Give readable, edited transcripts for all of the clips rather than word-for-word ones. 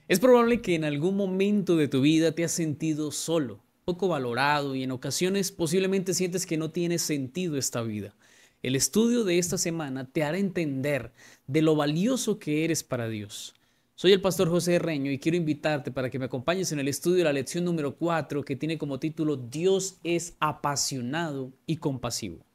Es probable que en algún momento de tu vida te has sentido solo, poco valorado y en ocasiones posiblemente sientes que no tiene sentido esta vida. El estudio de esta semana te hará entender de lo valioso que eres para Dios. Soy el pastor José Reño y quiero invitarte para que me acompañes en el estudio de la lección número 4 que tiene como título Dios es apasionado y compasivo.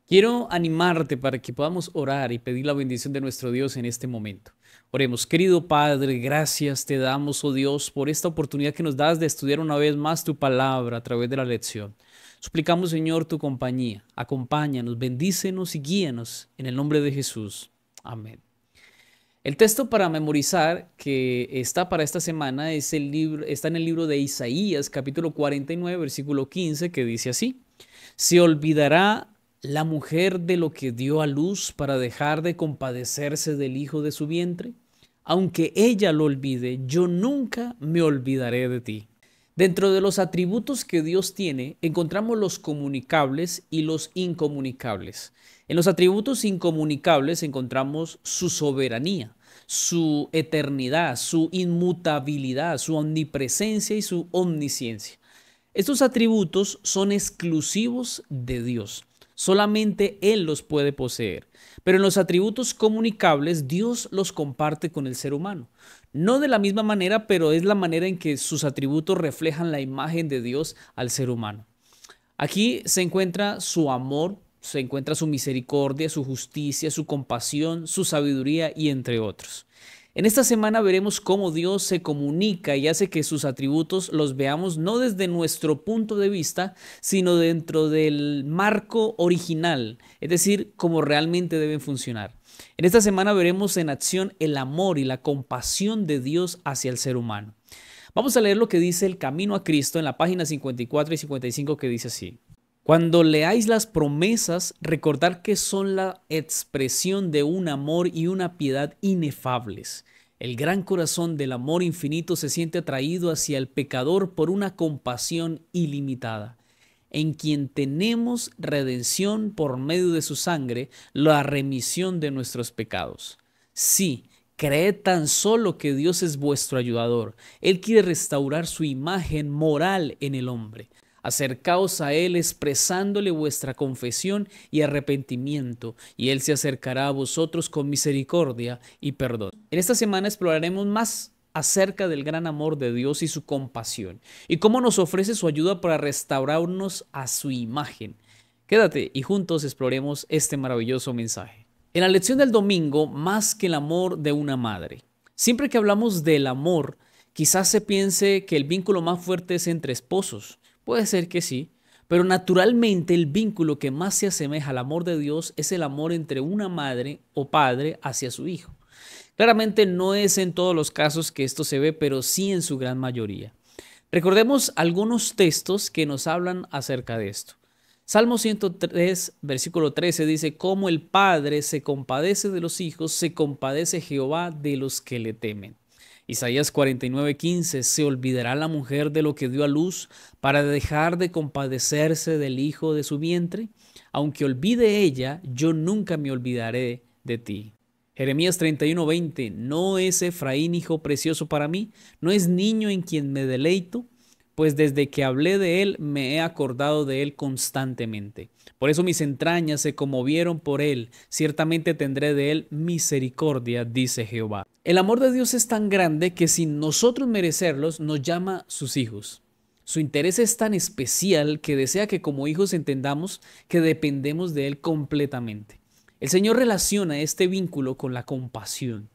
Quiero animarte para que podamos orar y pedir la bendición de nuestro Dios en este momento. Oremos, querido Padre, gracias te damos, oh Dios, por esta oportunidad que nos das de estudiar una vez más tu palabra a través de la lección. Suplicamos, Señor, tu compañía. Acompáñanos, bendícenos y guíanos en el nombre de Jesús. Amén. El texto para memorizar que está para esta semana es está en el libro de Isaías, capítulo 49, versículo 15, que dice así: ¿Se olvidará la mujer de lo que dio a luz para dejar de compadecerse del hijo de su vientre? Aunque ella lo olvide, yo nunca me olvidaré de ti. Dentro de los atributos que Dios tiene, encontramos los comunicables y los incomunicables. En los atributos incomunicables encontramos su soberanía, su eternidad, su inmutabilidad, su omnipresencia y su omnisciencia. Estos atributos son exclusivos de Dios. Solamente Él los puede poseer. Pero en los atributos comunicables, Dios los comparte con el ser humano. No de la misma manera, pero es la manera en que sus atributos reflejan la imagen de Dios al ser humano. Aquí se encuentra su amor, se encuentra su misericordia, su justicia, su compasión, su sabiduría y entre otros. En esta semana veremos cómo Dios se comunica y hace que sus atributos los veamos no desde nuestro punto de vista, sino dentro del marco original, es decir, cómo realmente deben funcionar. En esta semana veremos en acción el amor y la compasión de Dios hacia el ser humano. Vamos a leer lo que dice el Camino a Cristo en la página 54 y 55, que dice así: Cuando leáis las promesas, recordad que son la expresión de un amor y una piedad inefables. El gran corazón del amor infinito se siente atraído hacia el pecador por una compasión ilimitada, en quien tenemos redención por medio de su sangre, la remisión de nuestros pecados. Sí, creed tan solo que Dios es vuestro ayudador. Él quiere restaurar su imagen moral en el hombre. Acercaos a Él expresándole vuestra confesión y arrepentimiento, y Él se acercará a vosotros con misericordia y perdón. En esta semana exploraremos más acerca del gran amor de Dios y su compasión, y cómo nos ofrece su ayuda para restaurarnos a su imagen. Quédate y juntos exploremos este maravilloso mensaje. En la lección del domingo, más que el amor de una madre. Siempre que hablamos del amor, quizás se piense que el vínculo más fuerte es entre esposos. Puede ser que sí, pero naturalmente el vínculo que más se asemeja al amor de Dios es el amor entre una madre o padre hacia su hijo. Claramente no es en todos los casos que esto se ve, pero sí en su gran mayoría. Recordemos algunos textos que nos hablan acerca de esto. Salmo 103, versículo 13 dice: Como el padre se compadece de los hijos, se compadece Jehová de los que le temen. Isaías 49:15: ¿Se olvidará la mujer de lo que dio a luz para dejar de compadecerse del hijo de su vientre? Aunque olvide ella, yo nunca me olvidaré de ti. Jeremías 31:20: ¿No es Efraín hijo precioso para mí? ¿No es niño en quien me deleito? Pues desde que hablé de él me he acordado de él constantemente. Por eso mis entrañas se conmovieron por él. Ciertamente tendré de él misericordia, dice Jehová. El amor de Dios es tan grande que sin nosotros merecerlos nos llama sus hijos. Su interés es tan especial que desea que como hijos entendamos que dependemos de él completamente. El Señor relaciona este vínculo con la compasión.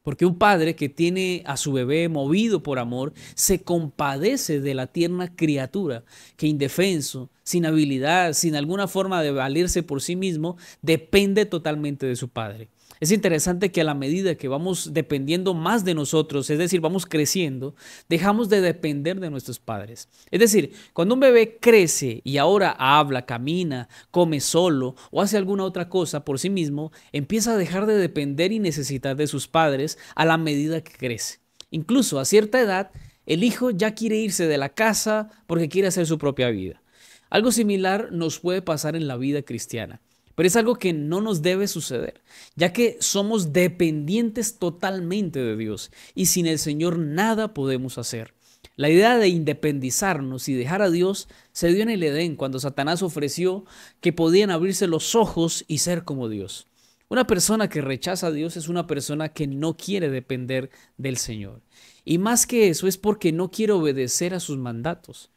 Porque un padre que tiene a su bebé movido por amor se compadece de la tierna criatura que indefenso, sin habilidad, sin alguna forma de valerse por sí mismo, depende totalmente de su padre. Es interesante que a la medida que vamos dependiendo más de nosotros, es decir, vamos creciendo, dejamos de depender de nuestros padres. Es decir, cuando un bebé crece y ahora habla, camina, come solo o hace alguna otra cosa por sí mismo, empieza a dejar de depender y necesitar de sus padres a la medida que crece. Incluso a cierta edad, el hijo ya quiere irse de la casa porque quiere hacer su propia vida. Algo similar nos puede pasar en la vida cristiana, pero es algo que no nos debe suceder, ya que somos dependientes totalmente de Dios y sin el Señor nada podemos hacer. La idea de independizarnos y dejar a Dios se dio en el Edén cuando Satanás ofreció que podían abrirse los ojos y ser como Dios. Una persona que rechaza a Dios es una persona que no quiere depender del Señor. Y más que eso es porque no quiere obedecer a sus mandatos.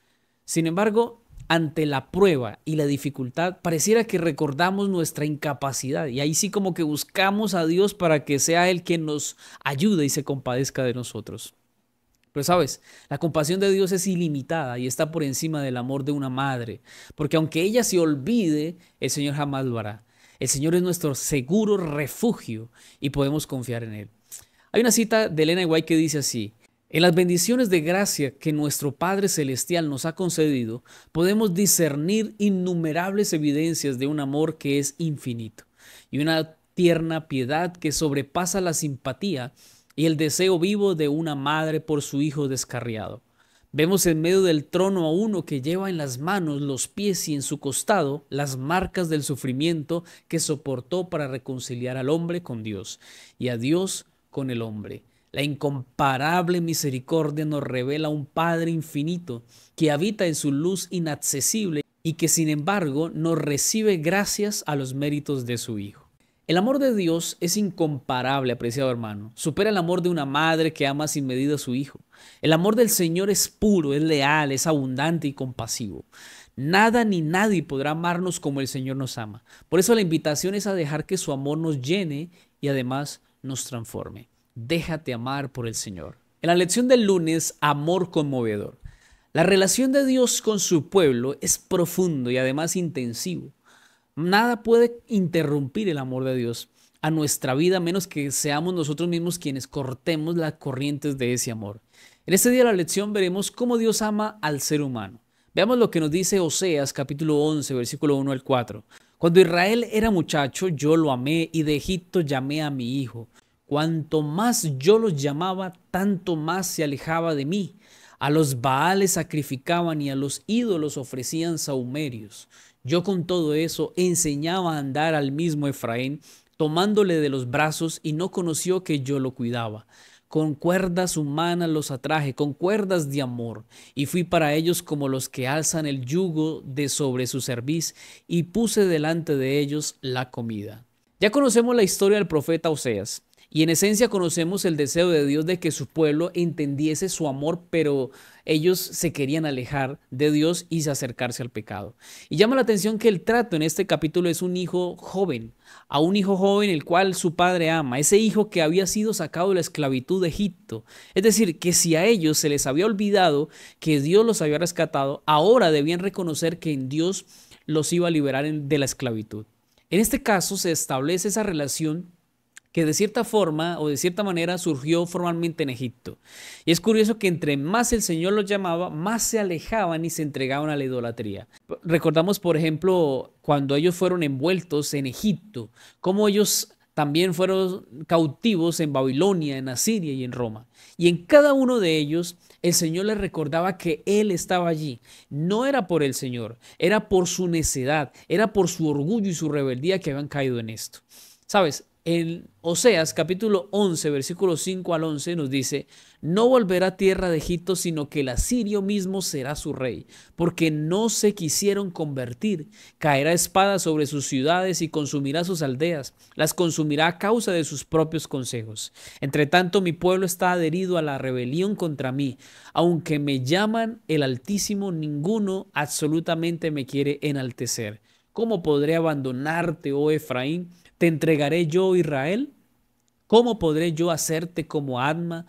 Sin embargo, ante la prueba y la dificultad, pareciera que recordamos nuestra incapacidad y ahí sí como que buscamos a Dios para que sea Él quien nos ayude y se compadezca de nosotros. Pero sabes, la compasión de Dios es ilimitada y está por encima del amor de una madre, porque aunque ella se olvide, el Señor jamás lo hará. El Señor es nuestro seguro refugio y podemos confiar en Él. Hay una cita de Elena White que dice así: en las bendiciones de gracia que nuestro Padre Celestial nos ha concedido, podemos discernir innumerables evidencias de un amor que es infinito y una tierna piedad que sobrepasa la simpatía y el deseo vivo de una madre por su hijo descarriado. Vemos en medio del trono a uno que lleva en las manos, los pies y en su costado las marcas del sufrimiento que soportó para reconciliar al hombre con Dios y a Dios con el hombre. La incomparable misericordia nos revela un Padre infinito que habita en su luz inaccesible y que sin embargo nos recibe gracias a los méritos de su Hijo. El amor de Dios es incomparable, apreciado hermano. Supera el amor de una madre que ama sin medida a su hijo. El amor del Señor es puro, es leal, es abundante y compasivo. Nada ni nadie podrá amarnos como el Señor nos ama. Por eso la invitación es a dejar que su amor nos llene y además nos transforme. Déjate amar por el Señor. En la lección del lunes, amor conmovedor. La relación de Dios con su pueblo es profundo y además intensivo. Nada puede interrumpir el amor de Dios a nuestra vida, menos que seamos nosotros mismos quienes cortemos las corrientes de ese amor. En este día de la lección veremos cómo Dios ama al ser humano. Veamos lo que nos dice Oseas capítulo 11, versículo 1 al 4. Cuando Israel era muchacho, yo lo amé y de Egipto llamé a mi hijo. Cuanto más yo los llamaba, tanto más se alejaba de mí. A los Baales sacrificaban y a los ídolos ofrecían sahumerios. Yo con todo eso enseñaba a andar al mismo Efraín, tomándole de los brazos y no conoció que yo lo cuidaba. Con cuerdas humanas los atraje, con cuerdas de amor, y fui para ellos como los que alzan el yugo de sobre su cerviz, y puse delante de ellos la comida. Ya conocemos la historia del profeta Oseas. Y en esencia conocemos el deseo de Dios de que su pueblo entendiese su amor, pero ellos se querían alejar de Dios y acercarse al pecado. Y llama la atención que el trato en este capítulo es un hijo joven, a un hijo joven el cual su padre ama, ese hijo que había sido sacado de la esclavitud de Egipto. Es decir, que si a ellos se les había olvidado que Dios los había rescatado, ahora debían reconocer que en Dios los iba a liberar de la esclavitud. En este caso se establece esa relación que de cierta forma o de cierta manera surgió formalmente en Egipto. Y es curioso que entre más el Señor los llamaba, más se alejaban y se entregaban a la idolatría. Recordamos, por ejemplo, cuando ellos fueron envueltos en Egipto, cómo ellos también fueron cautivos en Babilonia, en Asiria y en Roma. Y en cada uno de ellos el Señor les recordaba que Él estaba allí. No era por el Señor, era por su necedad, era por su orgullo y su rebeldía que habían caído en esto. ¿Sabes? En Oseas capítulo 11, versículos 5 al 11 nos dice: no volverá a tierra de Egipto, sino que el asirio mismo será su rey, porque no se quisieron convertir. Caerá espada sobre sus ciudades y consumirá sus aldeas, las consumirá a causa de sus propios consejos. Entre tanto, mi pueblo está adherido a la rebelión contra mí. Aunque me llaman el Altísimo, ninguno absolutamente me quiere enaltecer. ¿Cómo podré abandonarte, oh Efraín? ¿Te entregaré yo, Israel? ¿Cómo podré yo hacerte como Adma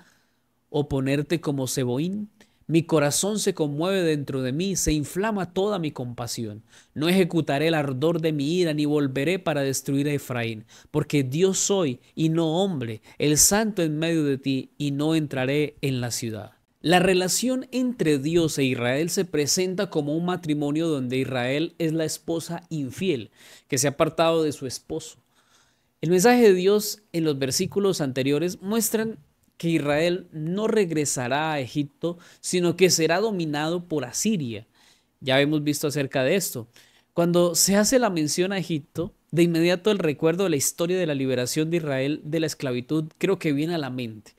o ponerte como Seboín? Mi corazón se conmueve dentro de mí, se inflama toda mi compasión. No ejecutaré el ardor de mi ira, ni volveré para destruir a Efraín, porque Dios soy y no hombre, el santo en medio de ti, y no entraré en la ciudad. La relación entre Dios e Israel se presenta como un matrimonio donde Israel es la esposa infiel, que se ha apartado de su esposo. El mensaje de Dios en los versículos anteriores muestran que Israel no regresará a Egipto, sino que será dominado por Asiria. Ya hemos visto acerca de esto. Cuando se hace la mención a Egipto, de inmediato el recuerdo de la historia de la liberación de Israel de la esclavitud creo que viene a la mente.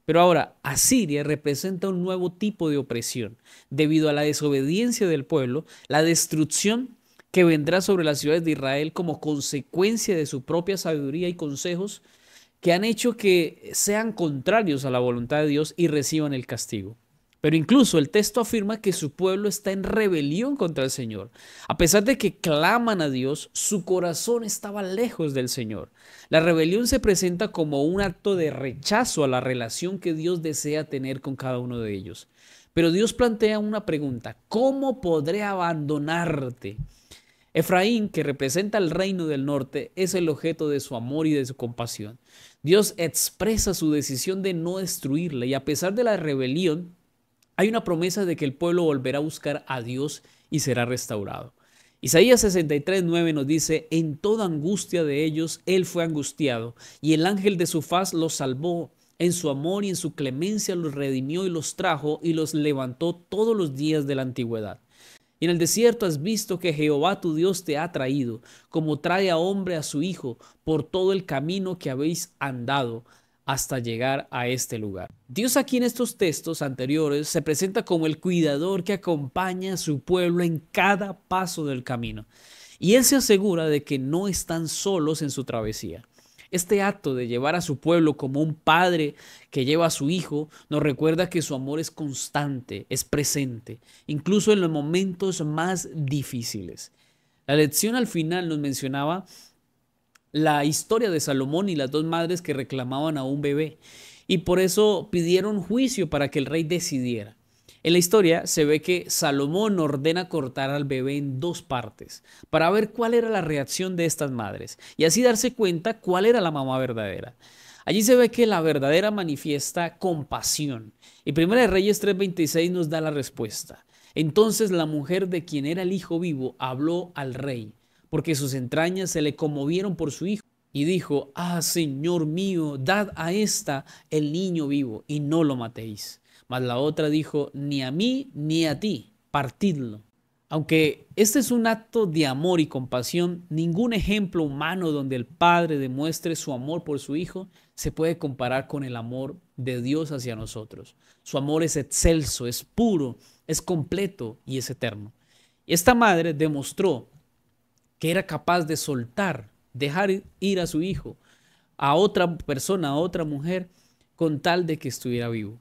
Pero ahora, Asiria representa un nuevo tipo de opresión. Debido a la desobediencia del pueblo, la destrucción que vendrá sobre las ciudades de Israel como consecuencia de su propia sabiduría y consejos que han hecho que sean contrarios a la voluntad de Dios y reciban el castigo. Pero incluso el texto afirma que su pueblo está en rebelión contra el Señor. A pesar de que claman a Dios, su corazón estaba lejos del Señor. La rebelión se presenta como un acto de rechazo a la relación que Dios desea tener con cada uno de ellos. Pero Dios plantea una pregunta: ¿cómo podré abandonarte? Efraín, que representa el reino del norte, es el objeto de su amor y de su compasión. Dios expresa su decisión de no destruirla y a pesar de la rebelión, hay una promesa de que el pueblo volverá a buscar a Dios y será restaurado. Isaías 63:9 nos dice: en toda angustia de ellos, Él fue angustiado, y el ángel de su faz los salvó. En su amor y en su clemencia los redimió y los trajo y los levantó todos los días de la antigüedad. Y en el desierto has visto que Jehová tu Dios te ha traído, como trae a hombre a su hijo, por todo el camino que habéis andado, hasta llegar a este lugar. Dios aquí en estos textos anteriores se presenta como el cuidador que acompaña a su pueblo en cada paso del camino. Y Él se asegura de que no están solos en su travesía. Este acto de llevar a su pueblo como un padre que lleva a su hijo nos recuerda que su amor es constante, es presente, incluso en los momentos más difíciles. La lección al final nos mencionaba la historia de Salomón y las dos madres que reclamaban a un bebé y por eso pidieron juicio para que el rey decidiera. En la historia se ve que Salomón ordena cortar al bebé en dos partes para ver cuál era la reacción de estas madres y así darse cuenta cuál era la mamá verdadera. Allí se ve que la verdadera manifiesta compasión y Primera de Reyes 3:26 nos da la respuesta. Entonces la mujer de quien era el hijo vivo habló al rey, porque sus entrañas se le conmovieron por su hijo, y dijo: ah, Señor mío, dad a esta el niño vivo, y no lo matéis. Mas la otra dijo: ni a mí ni a ti, partidlo. Aunque este es un acto de amor y compasión, ningún ejemplo humano donde el padre demuestre su amor por su hijo se puede comparar con el amor de Dios hacia nosotros. Su amor es excelso, es puro, es completo y es eterno. Y esta madre demostró que era capaz de soltar, dejar ir a su hijo, a otra persona, a otra mujer, con tal de que estuviera vivo.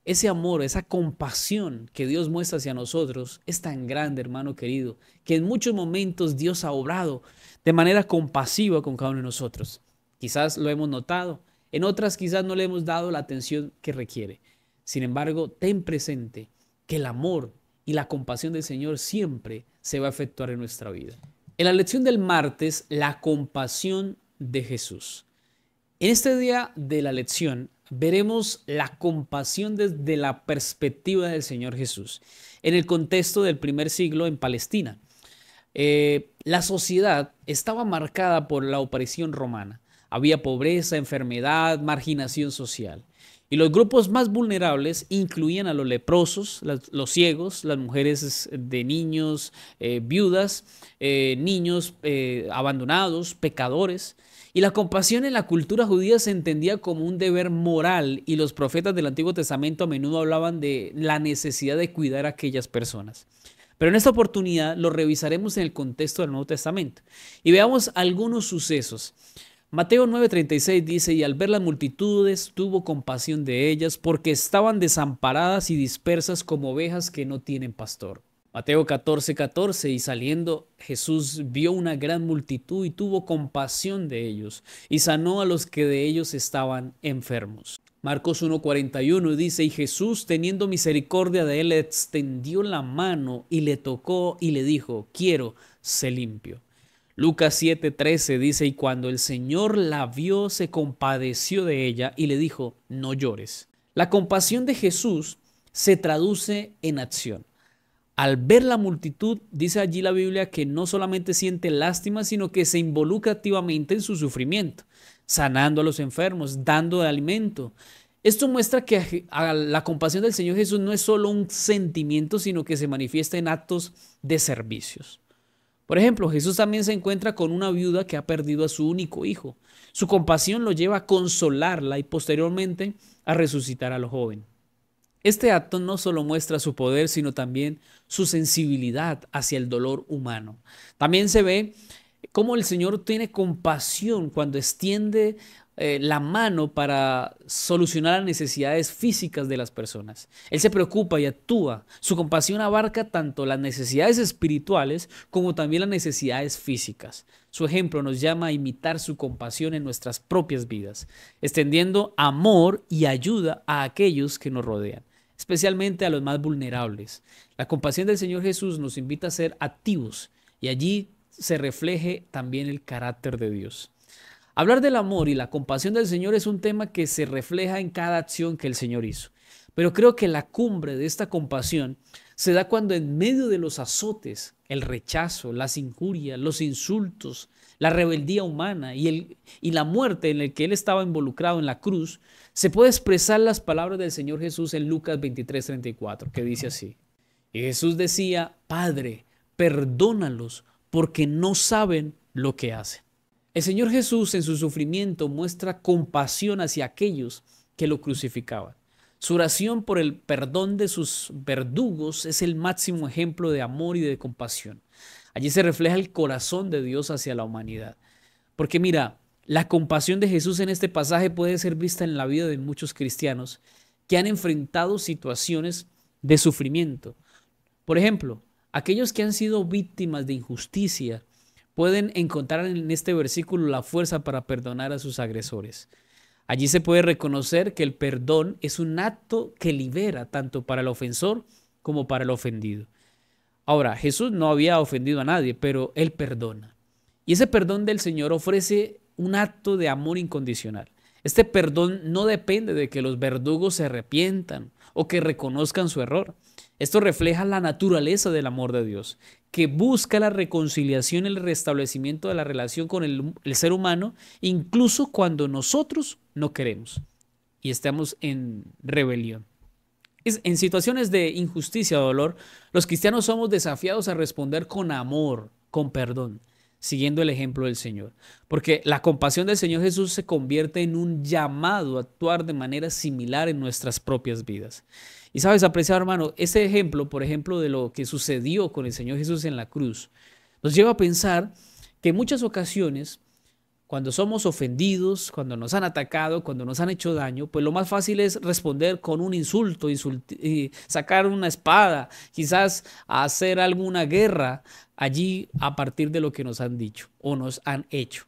Ese amor, esa compasión que Dios muestra hacia nosotros es tan grande, hermano querido, que en muchos momentos Dios ha obrado de manera compasiva con cada uno de nosotros. Quizás lo hemos notado, en otras quizás no le hemos dado la atención que requiere. Sin embargo, ten presente que el amor y la compasión del Señor siempre se va a efectuar en nuestra vida. En la lección del martes, la compasión de Jesús. En este día de la lección veremos la compasión desde la perspectiva del Señor Jesús, en el contexto del primer siglo en Palestina. La sociedad estaba marcada por la opresión romana. Había pobreza, enfermedad, marginación social. Y los grupos más vulnerables incluían a los leprosos, los ciegos, las mujeres de niños, viudas, niños abandonados, pecadores. Y la compasión en la cultura judía se entendía como un deber moral y los profetas del Antiguo Testamento a menudo hablaban de la necesidad de cuidar a aquellas personas. Pero en esta oportunidad lo revisaremos en el contexto del Nuevo Testamento y veamos algunos sucesos. Mateo 9:36 dice: y al ver las multitudes tuvo compasión de ellas porque estaban desamparadas y dispersas como ovejas que no tienen pastor. Mateo 14:14 y saliendo Jesús vio una gran multitud y tuvo compasión de ellos y sanó a los que de ellos estaban enfermos. Marcos 1:41 dice: y Jesús teniendo misericordia de él extendió la mano y le tocó y le dijo: quiero, sé limpio. Lucas 7:13 dice: y cuando el Señor la vio se compadeció de ella y le dijo: no llores. La compasión de Jesús se traduce en acción. Al ver la multitud, dice allí la Biblia que no solamente siente lástima, sino que se involucra activamente en su sufrimiento, sanando a los enfermos, dando alimento. Esto muestra que la compasión del Señor Jesús no es solo un sentimiento, sino que se manifiesta en actos de servicios. Por ejemplo, Jesús también se encuentra con una viuda que ha perdido a su único hijo. Su compasión lo lleva a consolarla y posteriormente a resucitar al joven. Este acto no solo muestra su poder, sino también su sensibilidad hacia el dolor humano. También se ve cómo el Señor tiene compasión cuando extiende la mano para solucionar las necesidades físicas de las personas. Él se preocupa y actúa. Su compasión abarca tanto las necesidades espirituales como también las necesidades físicas. Su ejemplo nos llama a imitar su compasión en nuestras propias vidas, extendiendo amor y ayuda a aquellos que nos rodean, especialmente a los más vulnerables. La compasión del Señor Jesús nos invita a ser activos y allí se refleje también el carácter de Dios. Hablar del amor y la compasión del Señor es un tema que se refleja en cada acción que el Señor hizo. Pero creo que la cumbre de esta compasión se da cuando en medio de los azotes, el rechazo, las injurias, los insultos, la rebeldía humana y la muerte en la que Él estaba involucrado en la cruz, se puede expresar las palabras del Señor Jesús en Lucas 23:34, que dice así. Y Jesús decía: Padre, perdónalos porque no saben lo que hacen. El Señor Jesús en su sufrimiento muestra compasión hacia aquellos que lo crucificaban. Su oración por el perdón de sus verdugos es el máximo ejemplo de amor y de compasión. Allí se refleja el corazón de Dios hacia la humanidad. Porque mira, la compasión de Jesús en este pasaje puede ser vista en la vida de muchos cristianos que han enfrentado situaciones de sufrimiento. Por ejemplo, aquellos que han sido víctimas de injusticia pueden encontrar en este versículo la fuerza para perdonar a sus agresores. Allí se puede reconocer que el perdón es un acto que libera tanto para el ofensor como para el ofendido. Ahora, Jesús no había ofendido a nadie, pero Él perdona. Y ese perdón del Señor ofrece un acto de amor incondicional. Este perdón no depende de que los verdugos se arrepientan o que reconozcan su error. Esto refleja la naturaleza del amor de Dios, que busca la reconciliación y el restablecimiento de la relación con el ser humano, incluso cuando nosotros no queremos y estamos en rebelión. En situaciones de injusticia o dolor, los cristianos somos desafiados a responder con amor, con perdón, siguiendo el ejemplo del Señor. Porque la compasión del Señor Jesús se convierte en un llamado a actuar de manera similar en nuestras propias vidas. Y sabes, apreciado hermano, ese ejemplo, por ejemplo, de lo que sucedió con el Señor Jesús en la cruz, nos lleva a pensar que en muchas ocasiones, cuando somos ofendidos, cuando nos han atacado, cuando nos han hecho daño, pues lo más fácil es responder con un insulto, y sacar una espada, quizás hacer alguna guerra allí a partir de lo que nos han dicho o nos han hecho.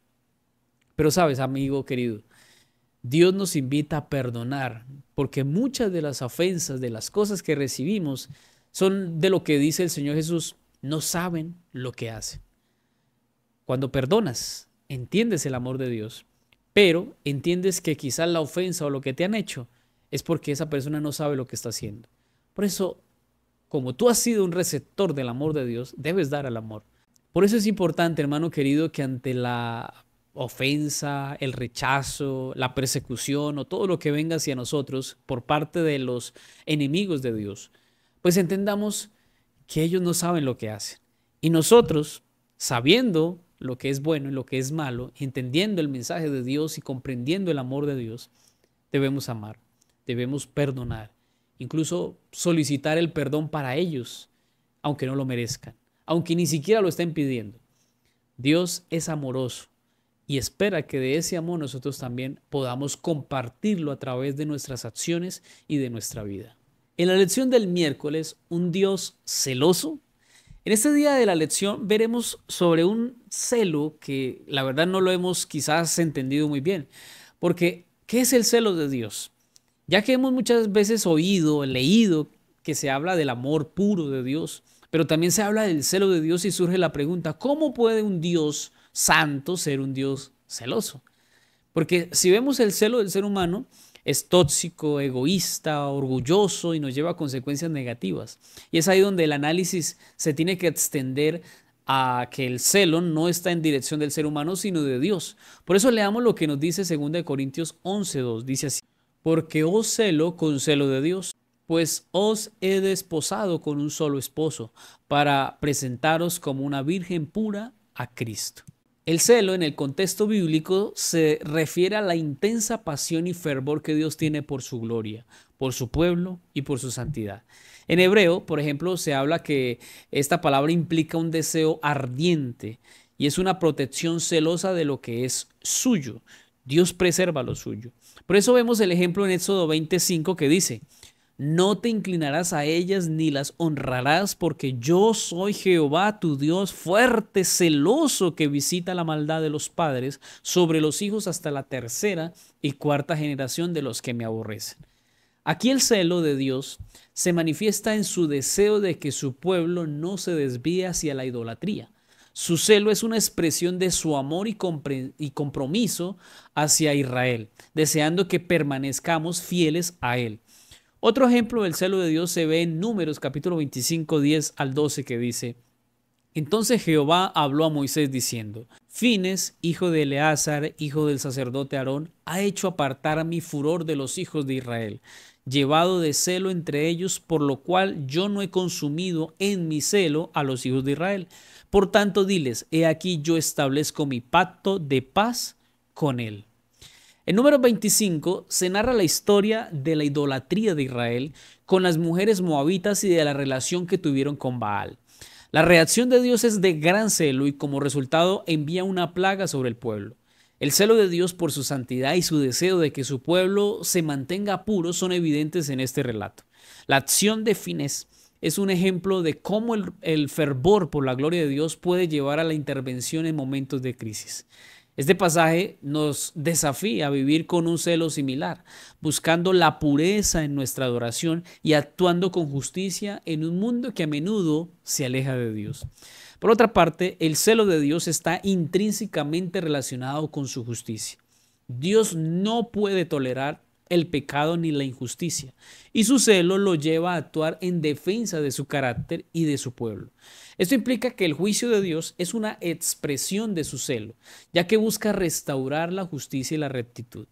Pero sabes, amigo querido, Dios nos invita a perdonar, porque muchas de las ofensas, de las cosas que recibimos, son de lo que dice el Señor Jesús: no saben lo que hacen. Cuando perdonas, entiendes el amor de Dios, pero entiendes que quizás la ofensa o lo que te han hecho es porque esa persona no sabe lo que está haciendo. Por eso, como tú has sido un receptor del amor de Dios, debes dar al amor. Por eso es importante, hermano querido, que ante la ofensa, el rechazo, la persecución o todo lo que venga hacia nosotros por parte de los enemigos de Dios, pues entendamos que ellos no saben lo que hacen. Y nosotros, sabiendo lo que es bueno y lo que es malo, entendiendo el mensaje de Dios y comprendiendo el amor de Dios, debemos amar, debemos perdonar, incluso solicitar el perdón para ellos, aunque no lo merezcan, aunque ni siquiera lo estén pidiendo. Dios es amoroso y espera que de ese amor nosotros también podamos compartirlo a través de nuestras acciones y de nuestra vida. En la lección del miércoles, un Dios celoso. En este día de la lección veremos sobre un celo que la verdad no lo hemos quizás entendido muy bien. Porque, ¿qué es el celo de Dios? Ya que hemos muchas veces oído, leído que se habla del amor puro de Dios, pero también se habla del celo de Dios y surge la pregunta: ¿cómo puede un Dios santo ser un Dios celoso? Porque si vemos el celo del ser humano, es tóxico, egoísta, orgulloso y nos lleva a consecuencias negativas. Y es ahí donde el análisis se tiene que extender a que el celo no está en dirección del ser humano, sino de Dios. Por eso leamos lo que nos dice 2 Corintios 11:2. Dice así: porque os celo con celo de Dios, pues os he desposado con un solo esposo, para presentaros como una virgen pura a Cristo. El celo en el contexto bíblico se refiere a la intensa pasión y fervor que Dios tiene por su gloria, por su pueblo y por su santidad. En hebreo, por ejemplo, se habla que esta palabra implica un deseo ardiente y es una protección celosa de lo que es suyo. Dios preserva lo suyo. Por eso vemos el ejemplo en Éxodo 25 que dice: no te inclinarás a ellas ni las honrarás, porque yo soy Jehová tu Dios, fuerte, celoso, que visita la maldad de los padres sobre los hijos hasta la tercera y cuarta generación de los que me aborrecen. Aquí el celo de Dios se manifiesta en su deseo de que su pueblo no se desvíe hacia la idolatría. Su celo es una expresión de su amor y compromiso hacia Israel, deseando que permanezcamos fieles a Él. Otro ejemplo del celo de Dios se ve en Números capítulo 25, 10 al 12, que dice: entonces Jehová habló a Moisés diciendo: Fines, hijo de Eleazar, hijo del sacerdote Aarón, ha hecho apartar mi furor de los hijos de Israel, llevado de celo entre ellos, por lo cual yo no he consumido en mi celo a los hijos de Israel. Por tanto, diles: he aquí yo establezco mi pacto de paz con él. En Números 25 se narra la historia de la idolatría de Israel con las mujeres moabitas y de la relación que tuvieron con Baal. La reacción de Dios es de gran celo y como resultado envía una plaga sobre el pueblo. El celo de Dios por su santidad y su deseo de que su pueblo se mantenga puro son evidentes en este relato. La acción de Finés es un ejemplo de cómo el fervor por la gloria de Dios puede llevar a la intervención en momentos de crisis. Este pasaje nos desafía a vivir con un celo similar, buscando la pureza en nuestra adoración y actuando con justicia en un mundo que a menudo se aleja de Dios. Por otra parte, el celo de Dios está intrínsecamente relacionado con su justicia. Dios no puede tolerar el pecado ni la injusticia, y su celo lo lleva a actuar en defensa de su carácter y de su pueblo. Esto implica que el juicio de Dios es una expresión de su celo, ya que busca restaurar la justicia y la rectitud.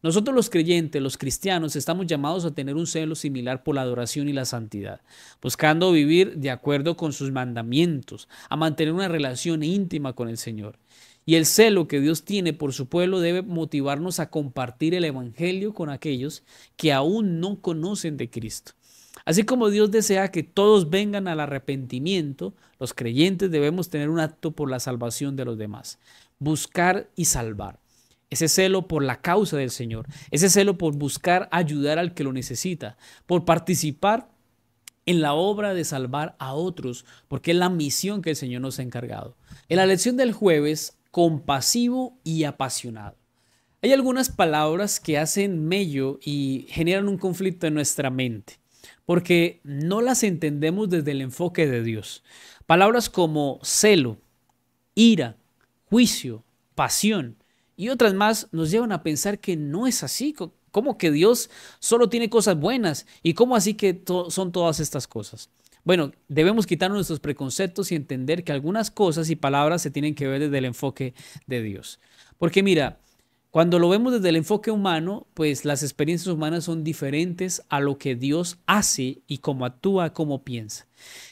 Nosotros los creyentes, los cristianos, estamos llamados a tener un celo similar por la adoración y la santidad, buscando vivir de acuerdo con sus mandamientos, a mantener una relación íntima con el Señor. Y el celo que Dios tiene por su pueblo debe motivarnos a compartir el evangelio con aquellos que aún no conocen de Cristo. Así como Dios desea que todos vengan al arrepentimiento, los creyentes debemos tener un acto por la salvación de los demás, buscar y salvar. Ese celo por la causa del Señor, ese celo por buscar ayudar al que lo necesita, por participar en la obra de salvar a otros, porque es la misión que el Señor nos ha encargado. En la lección del jueves, compasivo y apasionado. Hay algunas palabras que hacen mello y generan un conflicto en nuestra mente, porque no las entendemos desde el enfoque de Dios. Palabras como celo, ira, juicio, pasión y otras más nos llevan a pensar que no es así. ¿Cómo que Dios solo tiene cosas buenas? ¿Y cómo así que son todas estas cosas? Bueno, debemos quitar nuestros preconceptos y entender que algunas cosas y palabras se tienen que ver desde el enfoque de Dios. Porque mira, cuando lo vemos desde el enfoque humano, pues las experiencias humanas son diferentes a lo que Dios hace y cómo actúa, cómo piensa.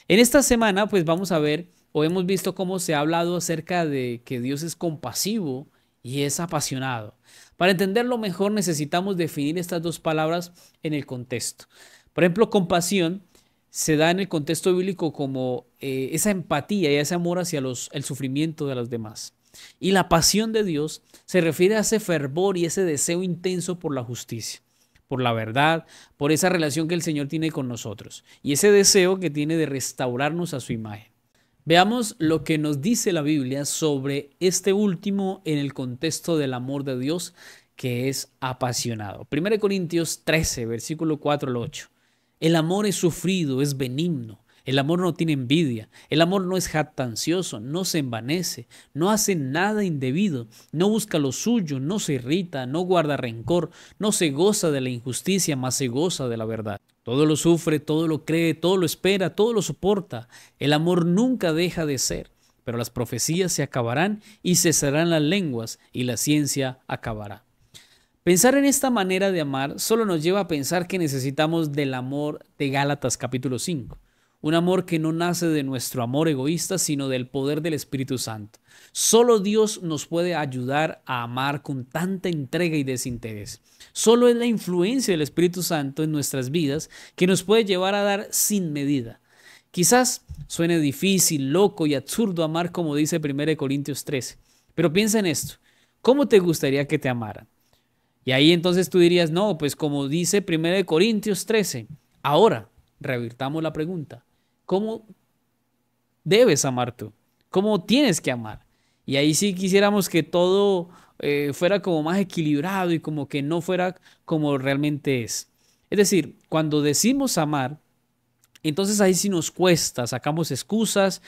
En esta semana, pues vamos a ver o hemos visto cómo se ha hablado acerca de que Dios es compasivo y es apasionado. Para entenderlo mejor necesitamos definir estas dos palabras en el contexto. Por ejemplo, compasión se da en el contexto bíblico como esa empatía y ese amor hacia el sufrimiento de los demás. Y la pasión de Dios se refiere a ese fervor y ese deseo intenso por la justicia, por la verdad, por esa relación que el Señor tiene con nosotros y ese deseo que tiene de restaurarnos a su imagen. Veamos lo que nos dice la Biblia sobre este último en el contexto del amor de Dios, que es apasionado. 1 Corintios 13, versículo 4 al 8. El amor es sufrido, es benigno. El amor no tiene envidia. El amor no es jactancioso, no se envanece, no hace nada indebido, no busca lo suyo, no se irrita, no guarda rencor, no se goza de la injusticia, mas se goza de la verdad. Todo lo sufre, todo lo cree, todo lo espera, todo lo soporta. El amor nunca deja de ser, pero las profecías se acabarán y cesarán las lenguas y la ciencia acabará. Pensar en esta manera de amar solo nos lleva a pensar que necesitamos del amor de Gálatas capítulo 5. Un amor que no nace de nuestro amor egoísta, sino del poder del Espíritu Santo. Solo Dios nos puede ayudar a amar con tanta entrega y desinterés. Solo es la influencia del Espíritu Santo en nuestras vidas que nos puede llevar a dar sin medida. Quizás suene difícil, loco y absurdo amar como dice 1 Corintios 13, pero piensa en esto. ¿Cómo te gustaría que te amaran? Y ahí entonces tú dirías, no, pues como dice 1 Corintios 13. Ahora, revirtamos la pregunta. ¿Cómo debes amar tú? ¿Cómo tienes que amar? Y ahí sí quisiéramos que todo fuera como más equilibrado y como que no fuera como realmente es. Es decir, cuando decimos amar, entonces ahí sí nos cuesta, sacamos excusas,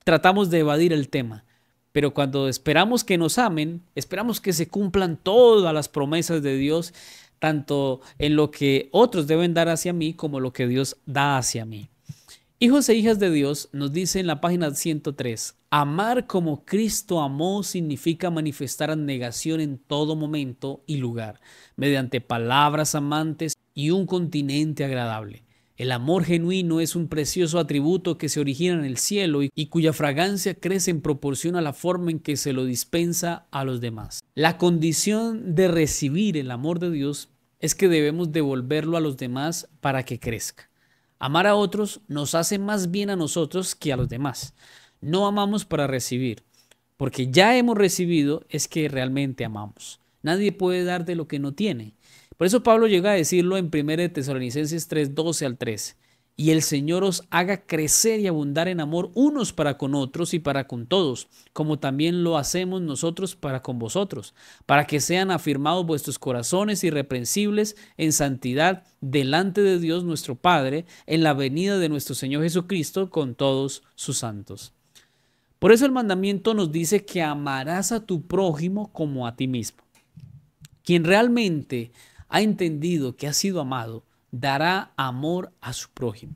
tratamos de evadir el tema. Pero cuando esperamos que nos amen, esperamos que se cumplan todas las promesas de Dios, tanto en lo que otros deben dar hacia mí como lo que Dios da hacia mí. Hijos e hijas de Dios nos dice en la página 103, amar como Cristo amó significa manifestar abnegación en todo momento y lugar, mediante palabras amantes y un continente agradable. El amor genuino es un precioso atributo que se origina en el cielo y cuya fragancia crece en proporción a la forma en que se lo dispensa a los demás. La condición de recibir el amor de Dios es que debemos devolverlo a los demás para que crezca. Amar a otros nos hace más bien a nosotros que a los demás. No amamos para recibir, porque ya hemos recibido es que realmente amamos. Nadie puede dar de lo que no tiene. Por eso Pablo llega a decirlo en 1 Tesalonicenses 3, 12 al 13. Y el Señor os haga crecer y abundar en amor unos para con otros y para con todos, como también lo hacemos nosotros para con vosotros, para que sean afirmados vuestros corazones irreprensibles en santidad delante de Dios nuestro Padre, en la venida de nuestro Señor Jesucristo con todos sus santos. Por eso el mandamiento nos dice que amarás a tu prójimo como a ti mismo. Quien realmente ha entendido que ha sido amado, dará amor a su prójimo.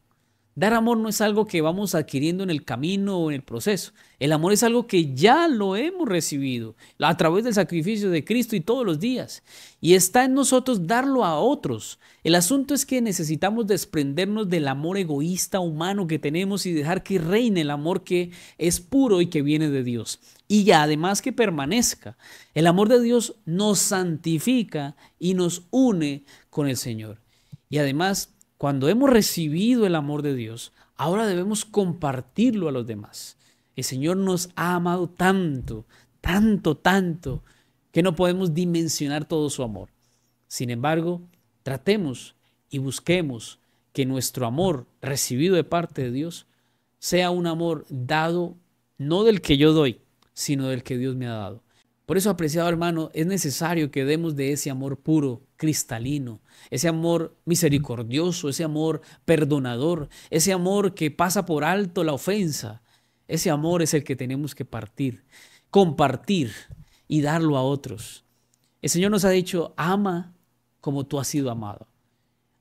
Dar amor no es algo que vamos adquiriendo en el camino o en el proceso. El amor es algo que ya lo hemos recibido a través del sacrificio de Cristo y todos los días. Y está en nosotros darlo a otros. El asunto es que necesitamos desprendernos del amor egoísta humano que tenemos y dejar que reine el amor que es puro y que viene de Dios. Y además que permanezca. El amor de Dios nos santifica y nos une con el Señor. Y además, cuando hemos recibido el amor de Dios, ahora debemos compartirlo a los demás. El Señor nos ha amado tanto, tanto, tanto, que no podemos dimensionar todo su amor. Sin embargo, tratemos y busquemos que nuestro amor recibido de parte de Dios sea un amor dado no del que yo doy, sino del que Dios me ha dado. Por eso, apreciado hermano, es necesario que demos de ese amor puro, cristalino, ese amor misericordioso, ese amor perdonador, ese amor que pasa por alto la ofensa. Ese amor es el que tenemos que compartir y darlo a otros. El Señor nos ha dicho, ama como tú has sido amado.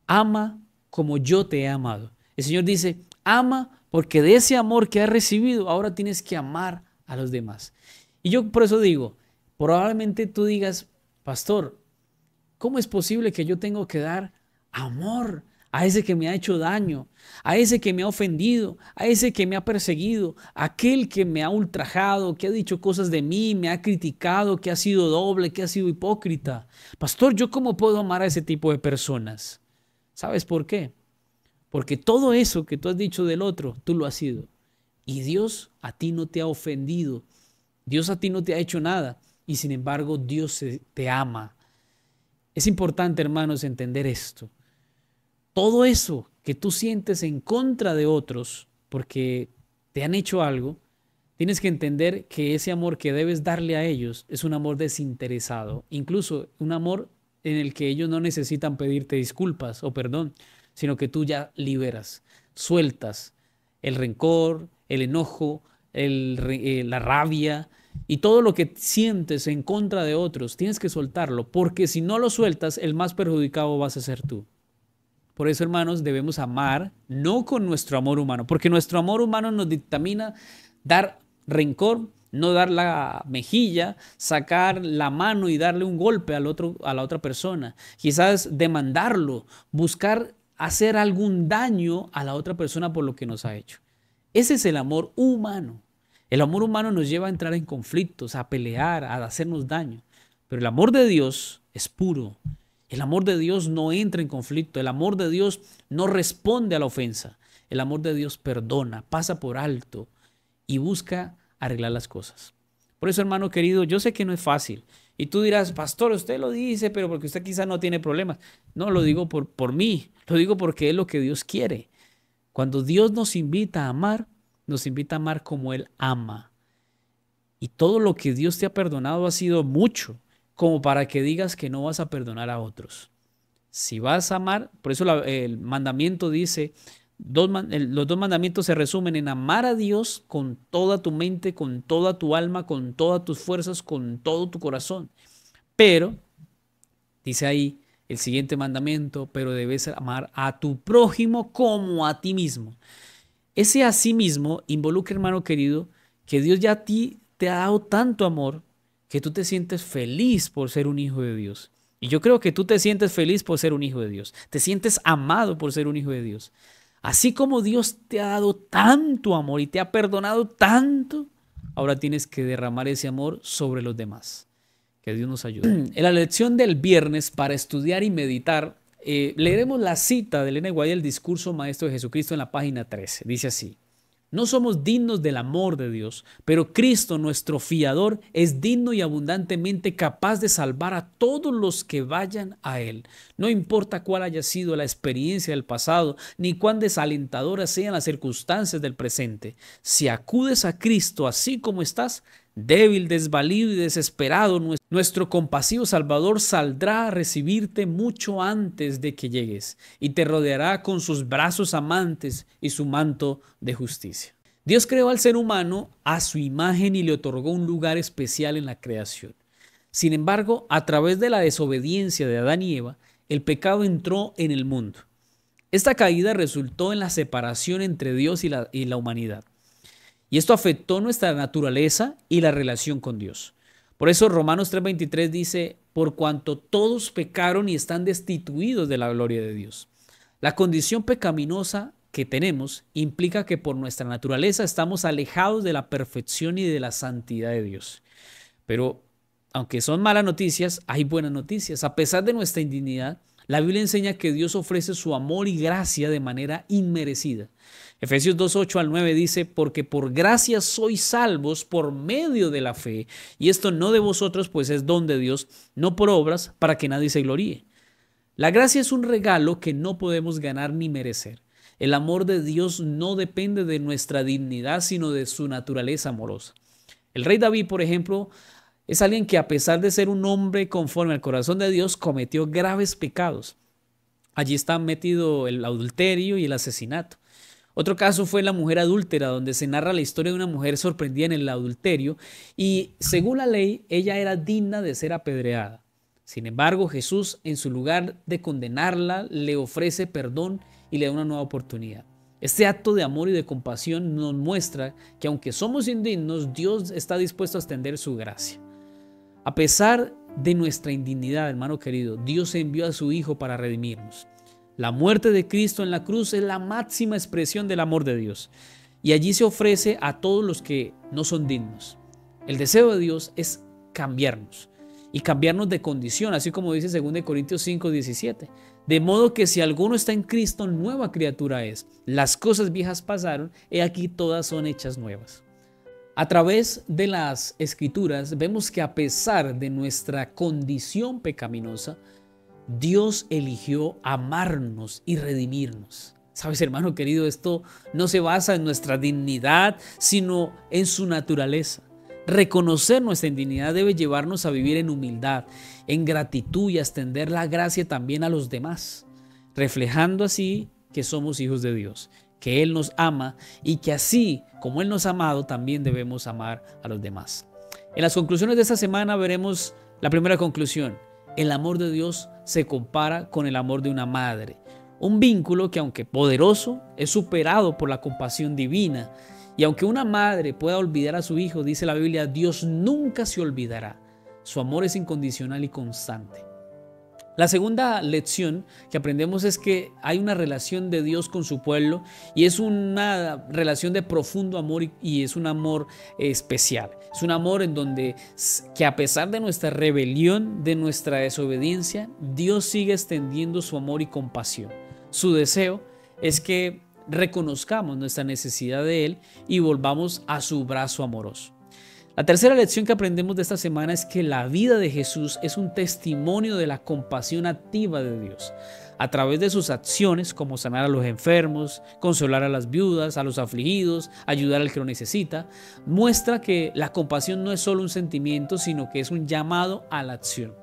Ama como yo te he amado. El Señor dice, ama porque de ese amor que has recibido, ahora tienes que amar a los demás. Y yo por eso digo, probablemente tú digas, pastor, ¿cómo es posible que yo tengo que dar amor a ese que me ha hecho daño, a ese que me ha ofendido, a ese que me ha perseguido, a aquel que me ha ultrajado, que ha dicho cosas de mí, me ha criticado, que ha sido doble, que ha sido hipócrita? Pastor, ¿yo cómo puedo amar a ese tipo de personas? ¿Sabes por qué? Porque todo eso que tú has dicho del otro, tú lo has sido. Y Dios a ti no te ha ofendido. Dios a ti no te ha hecho nada. Y sin embargo, Dios te ama. Es importante, hermanos, entender esto. Todo eso que tú sientes en contra de otros porque te han hecho algo, tienes que entender que ese amor que debes darle a ellos es un amor desinteresado. Incluso un amor en el que ellos no necesitan pedirte disculpas o perdón, sino que tú ya liberas, sueltas el rencor, el enojo, la rabia, y todo lo que sientes en contra de otros, tienes que soltarlo, porque si no lo sueltas, el más perjudicado vas a ser tú. Por eso, hermanos, debemos amar, no con nuestro amor humano, porque nuestro amor humano nos dictamina dar rencor, no dar la mejilla, sacar la mano y darle un golpe al otro, a la otra persona. Quizás demandarlo, buscar hacer algún daño a la otra persona por lo que nos ha hecho. Ese es el amor humano. El amor humano nos lleva a entrar en conflictos, a pelear, a hacernos daño. Pero el amor de Dios es puro. El amor de Dios no entra en conflicto. El amor de Dios no responde a la ofensa. El amor de Dios perdona, pasa por alto y busca arreglar las cosas. Por eso, hermano querido, yo sé que no es fácil. Y tú dirás, pastor, usted lo dice, pero porque usted quizás no tiene problemas. No, lo digo por mí. Lo digo porque es lo que Dios quiere. Cuando Dios nos invita a amar, nos invita a amar como Él ama. Y todo lo que Dios te ha perdonado ha sido mucho, como para que digas que no vas a perdonar a otros. Si vas a amar, por eso el mandamiento dice, los dos mandamientos se resumen en amar a Dios con toda tu mente, con toda tu alma, con todas tus fuerzas, con todo tu corazón. Pero, dice ahí el siguiente mandamiento, pero debes amar a tu prójimo como a ti mismo. Ese a sí mismo involucra, hermano querido, que Dios ya a ti te ha dado tanto amor que tú te sientes feliz por ser un hijo de Dios. Y yo creo que tú te sientes feliz por ser un hijo de Dios. Te sientes amado por ser un hijo de Dios. Así como Dios te ha dado tanto amor y te ha perdonado tanto, ahora tienes que derramar ese amor sobre los demás. Que Dios nos ayude. En la lección del viernes, para estudiar y meditar, leeremos la cita de Ellen G. White, el discurso maestro de Jesucristo, en la página 13. Dice así: no somos dignos del amor de Dios, pero Cristo, nuestro fiador, es digno y abundantemente capaz de salvar a todos los que vayan a Él. No importa cuál haya sido la experiencia del pasado, ni cuán desalentadoras sean las circunstancias del presente. Si acudes a Cristo así como estás, débil, desvalido y desesperado, nuestro compasivo Salvador saldrá a recibirte mucho antes de que llegues y te rodeará con sus brazos amantes y su manto de justicia. Dios creó al ser humano a su imagen y le otorgó un lugar especial en la creación. Sin embargo, a través de la desobediencia de Adán y Eva, el pecado entró en el mundo. Esta caída resultó en la separación entre Dios y la humanidad. Y esto afectó nuestra naturaleza y la relación con Dios. Por eso Romanos 3:23 dice, por cuanto todos pecaron y están destituidos de la gloria de Dios. La condición pecaminosa que tenemos implica que por nuestra naturaleza estamos alejados de la perfección y de la santidad de Dios. Pero aunque son malas noticias, hay buenas noticias. A pesar de nuestra indignidad, la Biblia enseña que Dios ofrece su amor y gracia de manera inmerecida. Efesios 2:8-9 dice, porque por gracia sois salvos por medio de la fe, y esto no de vosotros, pues es don de Dios, no por obras, para que nadie se gloríe. La gracia es un regalo que no podemos ganar ni merecer. El amor de Dios no depende de nuestra dignidad, sino de su naturaleza amorosa. El rey David, por ejemplo, es alguien que, a pesar de ser un hombre conforme al corazón de Dios, cometió graves pecados. Allí está metido el adulterio y el asesinato. Otro caso fue la mujer adúltera, donde se narra la historia de una mujer sorprendida en el adulterio y, según la ley, ella era digna de ser apedreada. Sin embargo, Jesús, en su lugar de condenarla, le ofrece perdón y le da una nueva oportunidad. Este acto de amor y de compasión nos muestra que, aunque somos indignos, Dios está dispuesto a extender su gracia. A pesar de nuestra indignidad, hermano querido, Dios envió a su Hijo para redimirnos. La muerte de Cristo en la cruz es la máxima expresión del amor de Dios, y allí se ofrece a todos los que no son dignos. El deseo de Dios es cambiarnos, y cambiarnos de condición, así como dice 2 Corintios 5:17. De modo que si alguno está en Cristo, nueva criatura es. Las cosas viejas pasaron, he aquí todas son hechas nuevas. A través de las Escrituras vemos que, a pesar de nuestra condición pecaminosa, Dios eligió amarnos y redimirnos. Sabes, hermano querido, esto no se basa en nuestra dignidad, sino en su naturaleza. Reconocer nuestra indignidad debe llevarnos a vivir en humildad, en gratitud y a extender la gracia también a los demás, reflejando así que somos hijos de Dios, que Él nos ama y que así como Él nos ha amado, también debemos amar a los demás. En las conclusiones de esta semana veremos la primera conclusión. El amor de Dios se compara con el amor de una madre, un vínculo que, aunque poderoso, es superado por la compasión divina Y aunque una madre pueda olvidar a su hijo, dice la Biblia, Dios nunca se olvidará. Su amor es incondicional y constante. La segunda lección que aprendemos es que hay una relación de Dios con su pueblo y es una relación de profundo amor y es un amor especial. Es un amor en donde que a pesar de nuestra rebelión, de nuestra desobediencia, Dios sigue extendiendo su amor y compasión. Su deseo es que reconozcamos nuestra necesidad de Él y volvamos a su brazo amoroso. La tercera lección que aprendemos de esta semana es que la vida de Jesús es un testimonio de la compasión activa de Dios. A través de sus acciones, como sanar a los enfermos, consolar a las viudas, a los afligidos, ayudar al que lo necesita, muestra que la compasión no es solo un sentimiento, sino que es un llamado a la acción.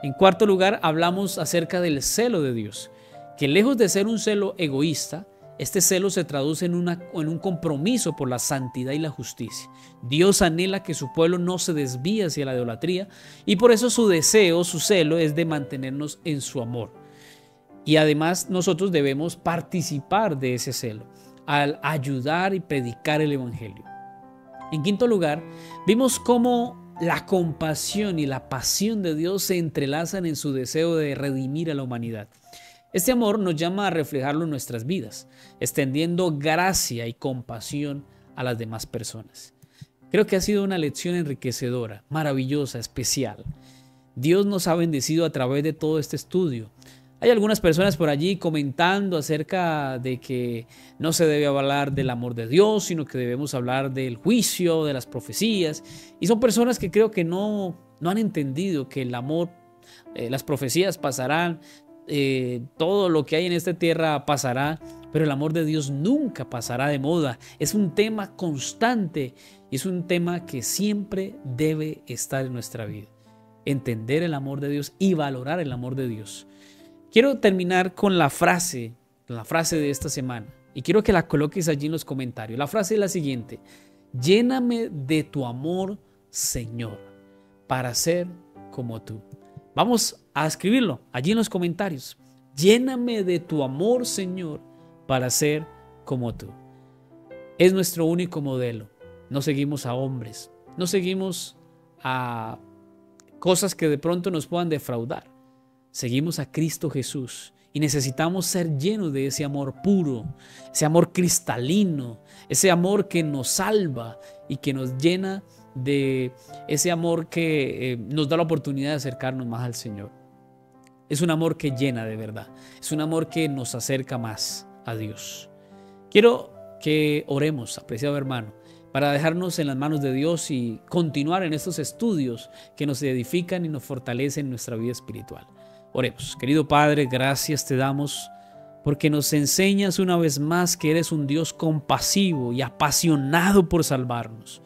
En cuarto lugar, hablamos acerca del celo de Dios, que lejos de ser un celo egoísta, este celo se traduce en un compromiso por la santidad y la justicia. Dios anhela que su pueblo no se desvíe hacia la idolatría y por eso su deseo, su celo es de mantenernos en su amor. Y además nosotros debemos participar de ese celo al ayudar y predicar el evangelio. En quinto lugar, vimos cómo la compasión y la pasión de Dios se entrelazan en su deseo de redimir a la humanidad. Este amor nos llama a reflejarlo en nuestras vidas, extendiendo gracia y compasión a las demás personas. Creo que ha sido una lección enriquecedora, maravillosa, especial. Dios nos ha bendecido a través de todo este estudio. Hay algunas personas por allí comentando acerca de que no se debe hablar del amor de Dios, sino que debemos hablar del juicio, de las profecías. Y son personas que creo que no han entendido que el amor, las profecías pasarán, todo lo que hay en esta tierra pasará, pero el amor de Dios nunca pasará de moda. Es un tema constante, es un tema que siempre debe estar en nuestra vida. Entender el amor de Dios y valorar el amor de Dios. Quiero terminar con la frase de esta semana y quiero que la coloques allí en los comentarios. La frase es la siguiente: lléname de tu amor, Señor, para ser como tú. Vamos a escribirlo allí en los comentarios. Lléname de tu amor, Señor, para ser como tú. Es nuestro único modelo. No seguimos a hombres, no seguimos a cosas que de pronto nos puedan defraudar. Seguimos a Cristo Jesús y necesitamos ser llenos de ese amor puro, ese amor cristalino, ese amor que nos salva y que nos llena de ese amor que nos da la oportunidad de acercarnos más al Señor. Es un amor que llena de verdad, es un amor que nos acerca más a Dios. Quiero que oremos, apreciado hermano, para dejarnos en las manos de Dios y continuar en estos estudios que nos edifican y nos fortalecen en nuestra vida espiritual. Oremos. Querido Padre, gracias te damos porque nos enseñas una vez más que eres un Dios compasivo y apasionado por salvarnos.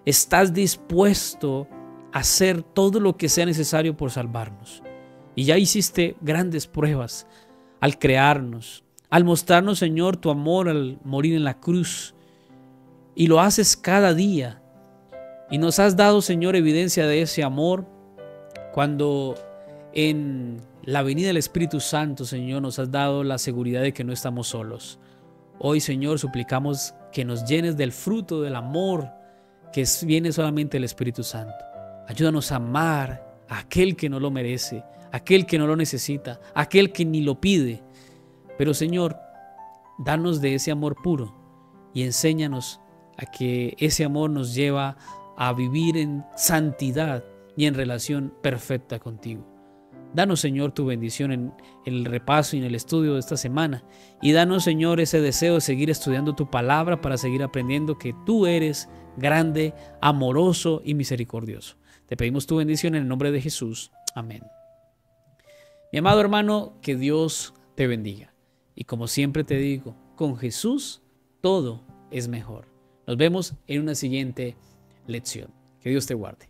Estás dispuesto a hacer todo lo que sea necesario por salvarnos. Y ya hiciste grandes pruebas al crearnos, al mostrarnos, Señor, tu amor al morir en la cruz. Y lo haces cada día. Y nos has dado, Señor, evidencia de ese amor cuando en la venida del Espíritu Santo, Señor, nos has dado la seguridad de que no estamos solos. Hoy, Señor, suplicamos que nos llenes del fruto del amor que viene solamente del Espíritu Santo. Ayúdanos a amar a aquel que no lo merece, a aquel que no lo necesita, a aquel que ni lo pide. Pero, Señor, danos de ese amor puro y enséñanos a que ese amor nos lleva a vivir en santidad y en relación perfecta contigo. Danos, Señor, tu bendición en el repaso y en el estudio de esta semana. Y danos, Señor, ese deseo de seguir estudiando tu palabra para seguir aprendiendo que tú eres grande, amoroso y misericordioso. Te pedimos tu bendición en el nombre de Jesús. Amén. Mi amado hermano, que Dios te bendiga. Y como siempre te digo, con Jesús todo es mejor. Nos vemos en una siguiente lección. Que Dios te guarde.